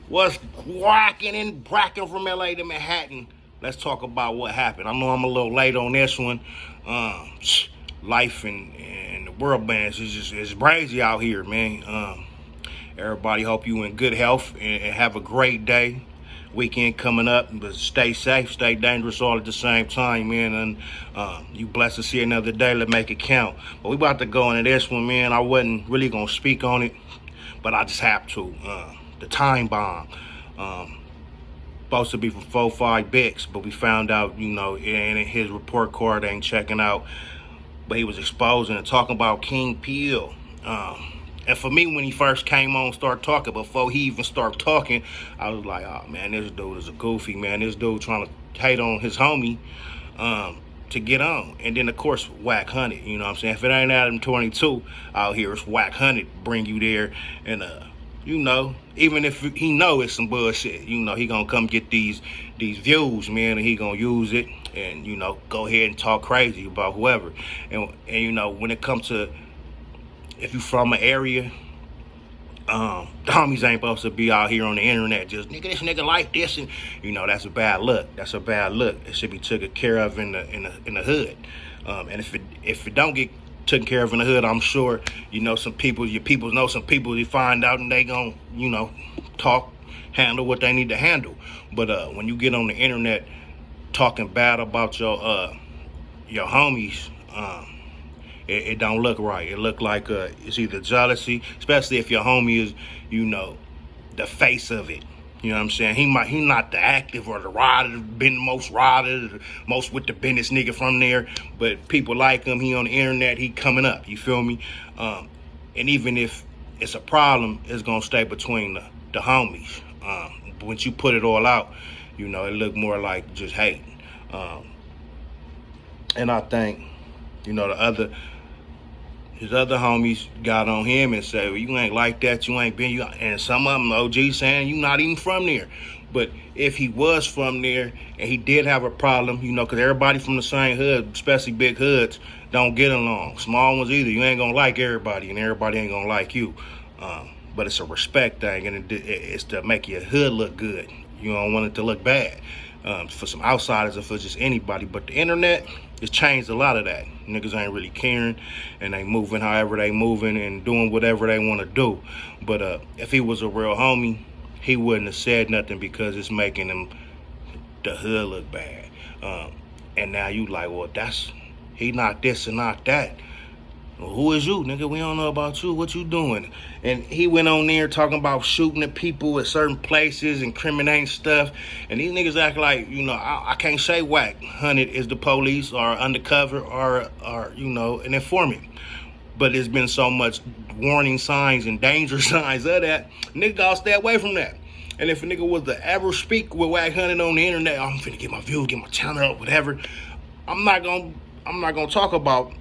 What's rocking and bracking from LA to Manhattan? Let's talk about what happened. I know I'm a little late on this one. Um, Life and the world bands is just it's crazy out here, man. Everybody hope you in good health and have a great day. Weekend coming up, but stay safe, stay dangerous all at the same time, man. And you blessed to see another day. Let's make it count. But we about to go into this one, man. I wasn't really gonna speak on it, but I just have to. The time bomb. Um, Supposed to be for 4-5 bits, but we found out, it ain't his report card ain't checking out. But he was exposing and talking about King Peel. And for me, when he first came on, start talking, before he even started talking, I was like, oh man, this dude is a goofy, man. This dude trying to hate on his homie to get on. And then, of course, Wack 100, you know what I'm saying? If it ain't Adam 22 out here, it's Wack 100 bring you there. And, even if he know it's some bullshit, he gonna come get these views, man, and he gonna use it and, go ahead and talk crazy about whoever. And when it comes to, if you from an area, the homies ain't supposed to be out here on the internet just, nigga, this nigga like this, and, that's a bad look. That's a bad look. It should be taken care of in the hood. And if it don't get taken care of in the hood, I'm sure some people, your people know some people, you find out and they gon' talk, handle what they need to handle. But when you get on the internet talking bad about your homies, it don't look right. It look like it's either jealousy, especially if your homie is the face of it. You know what I'm saying? He not the active or the rider, been the most rider, the most with the business nigga from there. But people like him. He on the internet. He coming up. You feel me? And even if it's a problem, it's gonna stay between the homies. But once you put it all out, it look more like just hating. And I think his other homies got on him and said, well, you ain't like that, you ain't been, and some of them OG saying you not even from there. But if he was from there and he did have a problem, because everybody from the same hood, especially big hoods, don't get along. Small ones either. You ain't gonna like everybody and everybody ain't gonna like you. But it's a respect thing, and it's to make your hood look good. You don't want it to look bad. For some outsiders or for just anybody. But the internet has changed a lot of that. Niggas ain't really caring, and they moving however they moving and doing whatever they want to do. But if he was a real homie, he wouldn't have said nothing because it's making him the hood look bad. And now you like, well, he not this and not that. Well, who is you, nigga? We don't know about you. What you doing? And he went on there talking about shooting at people at certain places, incriminating stuff. And these niggas act like, I can't say Wack 100 is the police or undercover or an informant. But there's been so much warning signs and danger signs of that. Nigga gotta stay away from that. And if a nigga was to ever speak with Wack 100 on the internet, I'm finna get my views, get my channel up, whatever. I'm not gonna talk about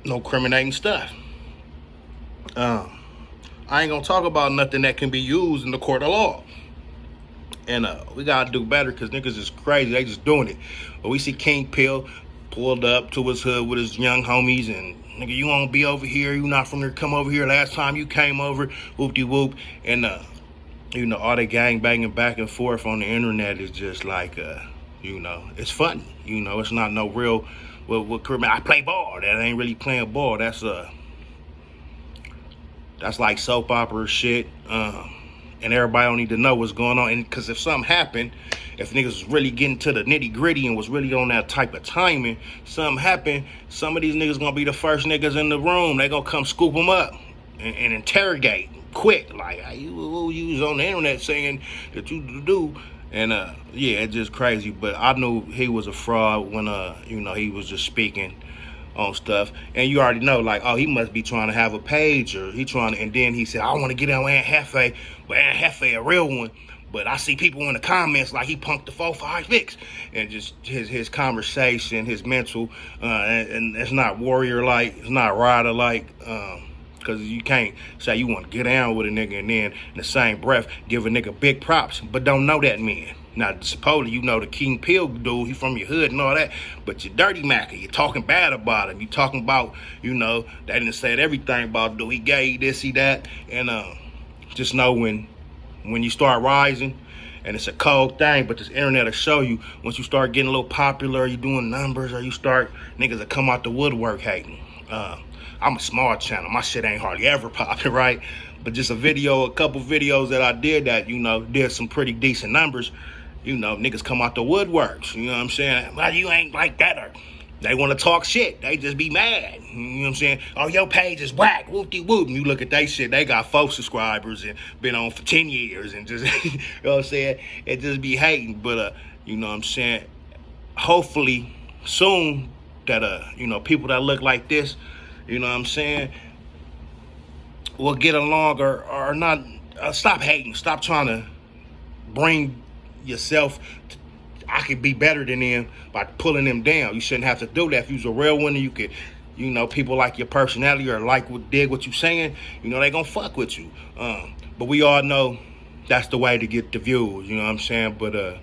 no incriminating stuff. I ain't gonna talk about nothing that can be used in the court of law. And we gotta do better because niggas is crazy. They just doing it. But we see King Peel pulled up to his hood with his young homies and, nigga, you won't be over here. You not from there. Come over here. Last time you came over, whoop-de-whoop. And, all the gang banging back and forth on the internet is just like, it's funny. It's not no real... Well, I play ball. That ain't really playing ball. That's like soap opera shit. And everybody don't need to know what's going on. And because if something happened, if niggas was really getting to the nitty gritty and was really on that type of timing, something happened, some of these niggas gonna be the first niggas in the room. They gonna come scoop them up and interrogate quick. Like, you was on the internet saying that you do. And, it's just crazy. But I knew he was a fraud when, he was just speaking on stuff. And you already know, like, oh, he must be trying to have a page or and then he said, I want to get on Aunt Hefe, but Aunt Hefe a real one. But I see people in the comments like he punked the 4-5 fix. And just his conversation, his mental, and it's not warrior-like, it's not rider-like, because you can't say you want to get down with a nigga and then in the same breath give a nigga big props, but don't know that man. Now, supposedly, the King Peel dude, he from your hood and all that, but you're dirty Macker. You're talking bad about him. You talking about, they didn't say everything about dude. He gay, this, he, that. And just know when when you start rising, and it's a cold thing, but this internet will show you once you start getting a little popular, you doing numbers, or you start, niggas that come out the woodwork hating. I'm a small channel. My shit ain't hardly ever popping, right? But just a couple videos that I did that, did some pretty decent numbers, niggas come out the woodworks. You know what I'm saying? Well, you ain't like that, or they want to talk shit. They just be mad. You know what I'm saying? Oh, your page is whack. Whoop-de-whoop. And you look at they shit. They got 4 subscribers and been on for 10 years. And just, you know what I'm saying? It just be hating. But, you know what I'm saying? Hopefully soon that, people that look like this, you know what I'm saying, will get along or not. Stop hating. Stop trying to bring yourself I could be better than them by pulling them down. You shouldn't have to do that. If you was a real one, you could, people like your personality or dig what you saying, they gonna fuck with you. But we all know that's the way to get the views, you know what I'm saying? But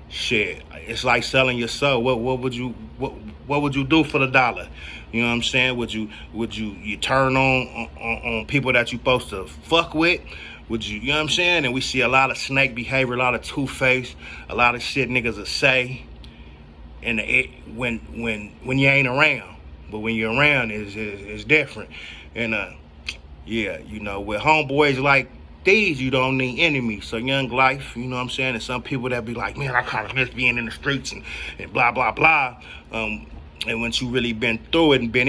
shit, it's like selling your soul. What would you do for the dollar? You know what I'm saying? Would you turn on people that you supposed to fuck with? Would you know what I'm saying? And we see a lot of snake behavior, a lot of two-face, a lot of shit niggas will say, and when you ain't around. But when you're around, it's different. And yeah, with homeboys like these, you don't need enemies. So Young Life, you know what I'm saying? And some people that be like, man, I kind of miss being in the streets and blah, blah, blah. And once you really been through it and been in